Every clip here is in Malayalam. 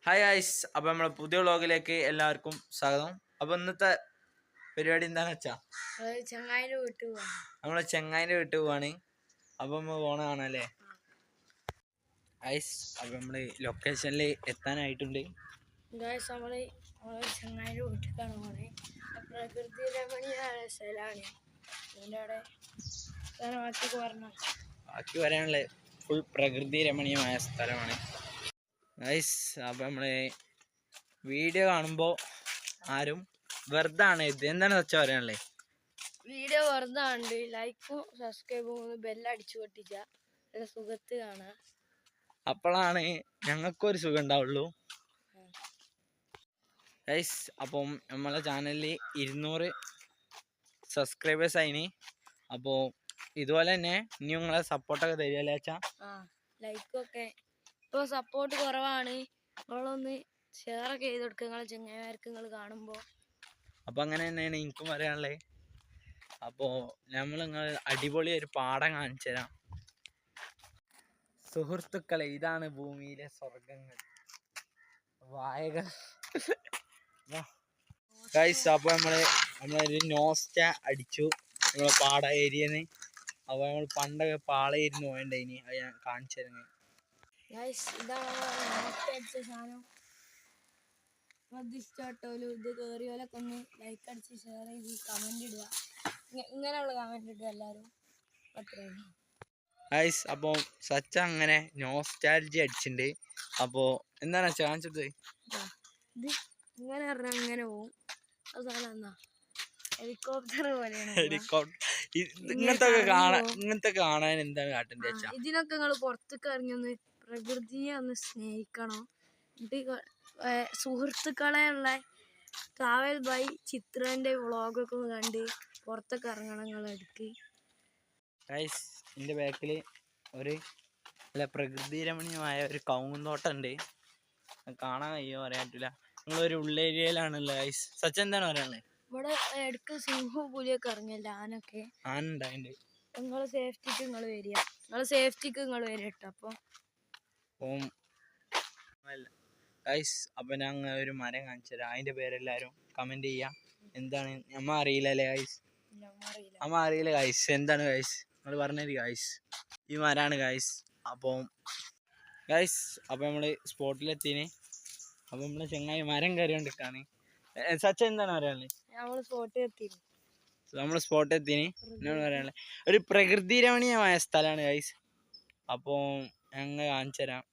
ഹായ് ഗൈസ്, അപ്പോൾ നമ്മളെ പുതിയ വ്ളോഗിലേക്ക് എല്ലാവർക്കും സ്വാഗതം. അപ്പോൾ ഇന്നത്തെ പരിപാടി എന്താണെന്ന് വെച്ചാൽ നമ്മളെ ചെങ്ങായിൻ്റെ വീട്ടിൽ പോവാണ്. അപ്പോൾ നമ്മൾ പോണ കാണാല്ലേ ഗൈസ്. അപ്പോൾ നമ്മൾ ലൊക്കേഷനിൽ എത്താനായിട്ടുണ്ട്. ചെങ്ങായിൻ്റെ വീട്ടിലേക്കാണ് പോണേ. പ്രകൃതി രമണീയമായ സ്ഥലമാണ്. ബാക്കി പറയാനുള്ള ഫുൾ പ്രകൃതി രമണീയമായ സ്ഥലമാണ് ഗൈസ്. അപ്പോൾ നമ്മൾ വീഡിയോ കാണുമ്പോൾ ആരും വെറുതെ ആണ് ഇത് എന്താണെന്ന് വെച്ചാൽ പറയാനുള്ളത്. വീഡിയോ വെറുതെ ഉണ്ട്, ലൈക്കും സബ്സ്ക്രൈബും ഒന്ന് ബെല്ലടിച്ചു പൊട്ടിച്ച സുഖത്ത് കാണാം. അപ്പോഴാണ് ഞങ്ങൾക്കൊരു സുഖം ഉണ്ടാവുള്ളൂ ഗൈസ്. അപ്പം നമ്മളെ ചാനലിൽ 200 സബ്സ്ക്രൈബേഴ്സ് ആയിന്. അപ്പോൾ ഇതുപോലെ തന്നെ ഇനി നിങ്ങളെ സപ്പോർട്ടൊക്കെ തരികയല്ലേ വെച്ചാൽ ലൈക്കൊക്കെ ഇപ്പോൾ സപ്പോർട്ട് കുറവാണ്. നിങ്ങളൊന്ന് ഷെയറൊക്കെ ചെയ്ത് കൊടുക്കുക നിങ്ങളെ ചെങ്ങന്മാർക്ക് നിങ്ങൾ കാണുമ്പോൾ. അപ്പോൾ അങ്ങനെ തന്നെയാണ് എനിക്കും പറയാനുള്ളത്. അപ്പോൾ നിങ്ങൾ അടിപൊളി ഒരു പാടം കാണിച്ചു തരാം സുഹൃത്തുക്കളെ. ഇതാണ് ഭൂമിയിലെ സ്വർഗങ്ങൾ, വായകൾ ഗൈസ്. അപ്പോൾ നമ്മളൊരു നോസ്റ്റ അടിച്ചു നമ്മളെ പാട ഏരിയന്ന്. അപ്പോൾ നമ്മൾ പണ്ടൊക്കെ പാളയിരുന്നു വേണ്ടതിന്, അത് ഞാൻ കാണിച്ചു തരുന്നത്. ഇതാണ് സാധനം. ശ്രദ്ധിച്ചോട്ടോലും ഇത് കയറിയോലൊക്കെ ഒന്ന് ലൈക്ക് അടിച്ച് ഷെയർ ചെയ്ത് കമന്റ് ഇടുക. ഇങ്ങനെയുള്ള കമന്റ് ഇടുക എല്ലാവരും. അത്രയുള്ളൂ ഗൈസ്. അപ്പോൾ സച്ച അങ്ങനെ നോസ്റ്റാലജി അടിച്ചിട്ടുണ്ട്. അപ്പോൾ എന്താണ് വെച്ചാൽ കാണിച്ചത്. ഇത് ഇങ്ങനെ പറഞ്ഞാൽ ഇങ്ങനെ പോവും. അത് സാധനം എന്നാ ഹെലികോപ്റ്റർ പോലെയാണ്. ഹെലികോപ്റ്റർ ഇങ്ങനത്തെ കാണാൻ എന്താണ് കാട്ടേണ്ടത് വെച്ചാൽ ഇതിനൊക്കെ നിങ്ങൾ പുറത്തേക്ക് ഇറങ്ങി ഒന്ന് പ്രകൃതിയെ ഒന്ന് സ്നേഹിക്കണം. എന്നിട്ട് സുഹൃത്തുക്കളെ ഉള്ള ട്രാവൽ ബൈ ചിത്രൻ്റെ വ്ളോഗൊക്കെ ഒന്ന് കണ്ട് പുറത്തൊക്കെ ഇറങ്ങണം നിങ്ങൾ എടുക്ക്. ഗൈസ്, എൻ്റെ ബാക്കിൽ ഒരു നല്ല പ്രകൃതി രമണീയമായ ഒരു കവുങ്ങുന്തോട്ടം ഉണ്ട്. കാണാൻ കഴിയോ പറയാൻ പറ്റില്ല. നിങ്ങളൊരു ഉള്ളേരിയയിലാണല്ലോ ഗൈസ്. സച്ച എന്താണ് പറയാനുള്ളത്. ഇവിടെ ഇടയ്ക്ക് സിംഹവും പുലിയൊക്കെ ഇറങ്ങിയല്ല, ആനൊക്കെ ആനുണ്ടായിട്ടുണ്ട്. നിങ്ങളെ സേഫ്റ്റിക്ക് നിങ്ങൾ വരിക കേട്ടോ. അപ്പം ഗൈസ്, അപ്പം ഞങ്ങൾ ഒരു മരം കാണിച്ചു തരാം. അതിൻ്റെ പേരെല്ലാവരും കമൻറ്റ് ചെയ്യാം. എന്താണ് നമ്മ അറിയില്ലല്ലേ ഗൈസ്, നമ്മ അറിയില്ല ഗൈസ്. എന്താണ് ഗൈസ് നിങ്ങൾ പറഞ്ഞത് ഗൈസ്. ഈ മരമാണ് ഗൈസ്. അപ്പം ഗൈസ്, അപ്പം നമ്മൾ സ്പോട്ടിലെത്തിന്. അപ്പം നമ്മൾ ചെങ്ങായി മരം കയറി കൊണ്ടിരിക്കുകയാണ്. സച്ച എന്താണ് പറയാനുള്ളത്. നമ്മൾ സ്പോട്ടിൽ എത്തിന്. എന്താണ് പറയാനുള്ളത്. ഒരു പ്രകൃതി രമണീയമായ സ്ഥലമാണ് ഗൈസ്. അപ്പോൾ ഞങ്ങൾ കാണിച്ചു തരാം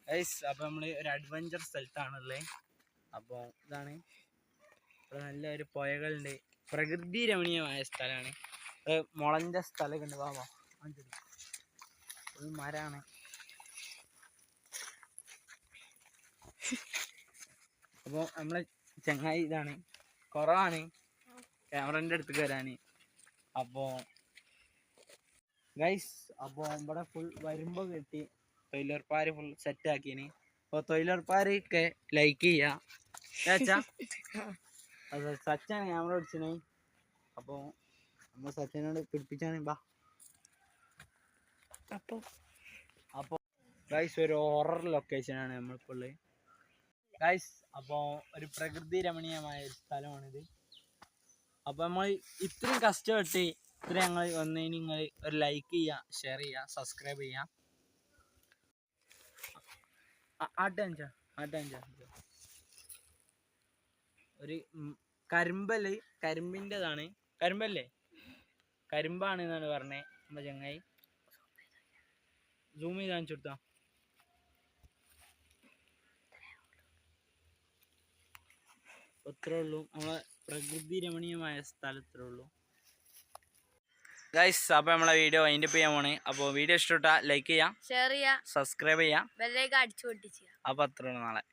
ഗൈസ്. അപ്പോൾ നമ്മൾ ഒരു അഡ്വഞ്ചർ സ്ഥലത്താണുള്ളത്. അപ്പോൾ ഇതാണ് ഇവിടെ നല്ലൊരു പുഴകളുണ്ട്. പ്രകൃതി രമണീയമായ സ്ഥലമാണ്. മുളஞ்ச സ്ഥലമൊക്കെ ഉണ്ട്. വാ ഒരു മരമാണ്. അപ്പോൾ നമ്മളെ ചങ്ങായി ഇതാണ്. കുറവാണ് ക്യാമറൻ്റെ അടുത്ത് വരാൻ. അപ്പോൾ ഗൈസ്, അപ്പോൾ ഇവിടെ ഫുൾ വരുമ്പോൾ കിട്ടി തൊഴിലുറപ്പാർ ഫുൾ സെറ്റാക്കിന്. അപ്പോൾ തൊഴിലുറപ്പാരൊക്കെ ലൈക്ക് ചെയ്യുക ചേച്ചാ. അത് സച്ചാണ് ക്യാമറ പിടിച്ചത്. അപ്പോൾ നമ്മൾ സച്ചിനോട് പിടിപ്പിച്ചാണ്. ബാ. അപ്പോൾ ഗൈസ്, ഒരു ഹൊറർ ലൊക്കേഷനാണ് നമ്മളിപ്പോൾ ഉള്ളത് ഗൈസ്. അപ്പോൾ ഒരു പ്രകൃതി രമണീയമായ ഒരു സ്ഥലമാണിത്. അപ്പോൾ നമ്മൾ ഇത്രയും കഷ്ടപ്പെട്ട് ഞങ്ങൾ വന്നതിന് നിങ്ങൾ ഒരു ലൈക്ക് ചെയ്യുക, ഷെയർ ചെയ്യുക, സബ്സ്ക്രൈബ് ചെയ്യുക. ആട്ടഞ്ച ഒരു കരിമ്പിൻ്റെതാണ്. കരിമ്പല്ലേ, കരിമ്പാണ് എന്നാണ് പറഞ്ഞത് നമ്മുടെ ചങ്ങായി. സൂം ചെയ്ത് കാണിച്ചു കൊടുത്താ. അത്രേ ഉള്ളൂ. നമ്മളെ പ്രകൃതി രമണീയമായ സ്ഥലത്രേ ഉള്ളൂ ഗൈസ്. അപ്പോൾ നമ്മളെ വീഡിയോ അതിൻ്റെ ചെയ്യാൻ പോണേ. അപ്പോൾ വീഡിയോ ഇഷ്ടപ്പെട്ടാൽ ലൈക്ക് ചെയ്യാം, ഷെയർ ചെയ്യാം, സബ്സ്ക്രൈബ് ചെയ്യാം, ബെല്ലൈക്കൺ അടിച്ചു പൊട്ടിക്കുക. അപ്പോൾ അത്രേ ഉള്ളൂ. നാളെ